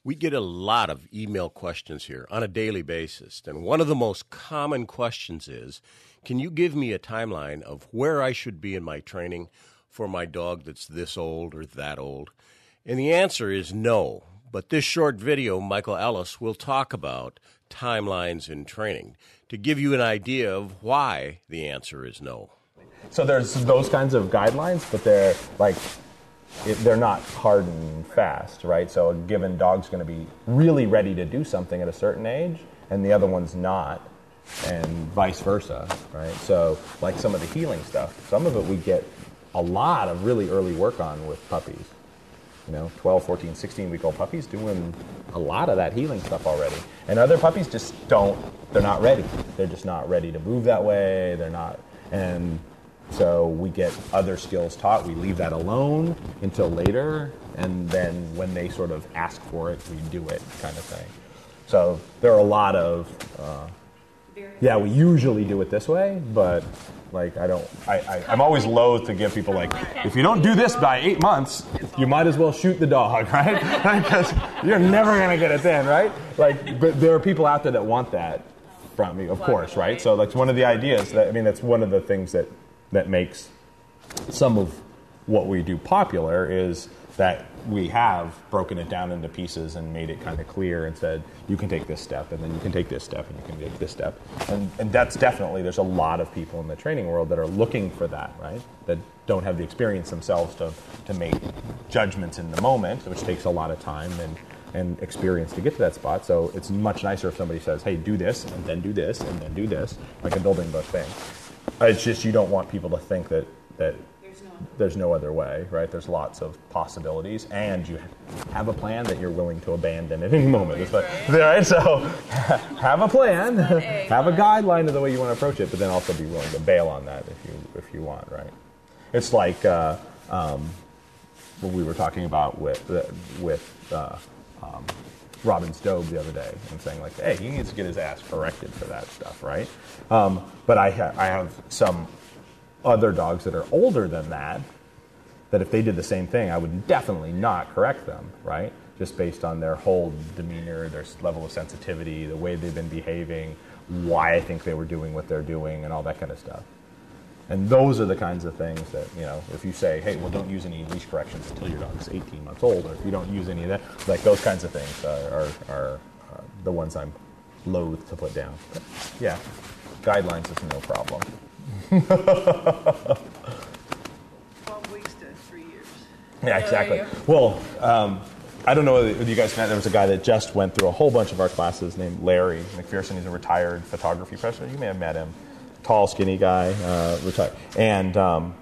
We get a lot of email questions here on a daily basis, and one of the most common questions is, can you give me a timeline of where I should be in my training for my dog that's this old or that old? And the answer is no. But this short video, Michael Ellis will talk about timelines in training to give you an idea of why the answer is no. So there's those kinds of guidelines, but they're not hard and fast, right? So a given dog's going to be really ready to do something at a certain age, and the other one's not, and vice versa, right? So like some of the healing stuff, some of it we get a lot of really early work on with puppies. 12, 14, 16-week-old puppies doing a lot of that healing stuff already. And other puppies just they're not ready. They're just not ready to move that way. They're not, and so we get other skills taught. We leave that alone until later, and then when they sort of ask for it, we do it, kind of thing. So there are a lot of, we usually do it this way, but I'm always loath to give people if you don't do this by 8 months, you might as well shoot the dog, right? Because you're never going to get it then, right? But there are people out there that want that from me, of course, right? So that's one of the ideas, that's one of the things that makes some of what we do popular is that we have broken it down into pieces and made it kind of clear and said, you can take this step, and then you can take this step, and you can take this step. And that's definitely, there's a lot of people in the training world that are looking for that, right? That don't have the experience themselves to make judgments in the moment, which takes a lot of time and experience to get to that spot. So it's much nicer if somebody says, hey, do this, and then do this, and then do this, like a building block thing. It's just you don't want people to think that there's no other way, right? There's lots of possibilities, and you have a plan that you're willing to abandon at any moment. Right? So have a plan, have a guideline of the way you want to approach it, but then also be willing to bail on that if you want, right? It's like what we were talking about with Robin Stobe the other day, and saying hey, he needs to get his ass corrected for that stuff, right? But I have some other dogs that are older than that if they did the same thing, I would definitely not correct them, right? Just based on their whole demeanor, their level of sensitivity, the way they've been behaving, why I think they were doing what they're doing, and all that kind of stuff. And those are the kinds of things that, if you say, hey, well, don't use any leash corrections until your dog's 18 months old, or if you don't use any of that, those kinds of things are the ones I'm loath to put down. But, yeah, guidelines is no problem. 12 weeks to 3 years. Yeah, exactly. Well, I don't know if you guys met. There was a guy that just went through a whole bunch of our classes named Larry McPherson. He's a retired photography professor. You may have met him. Tall, skinny guy, retired. And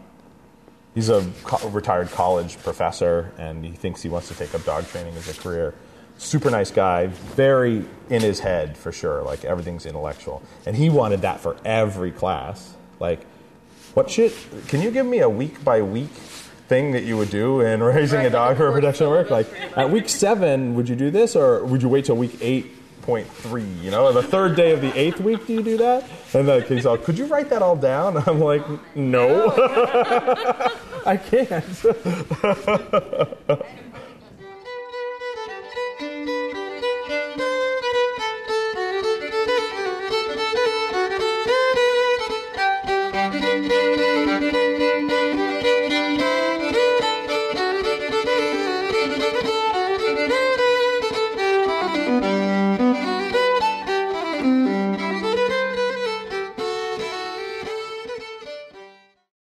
he's a retired college professor, and he thinks he wants to take up dog training as a career. Super nice guy, very in his head for sure, everything's intellectual. And he wanted that for every class. Can you give me a week-by-week thing that you would do in raising a dog for production work? At week 7, would you do this, or would you wait till week 8.3? The third day of the 8th week, do you do that? And he's all, could you write that all down? I'm like, no. I can't.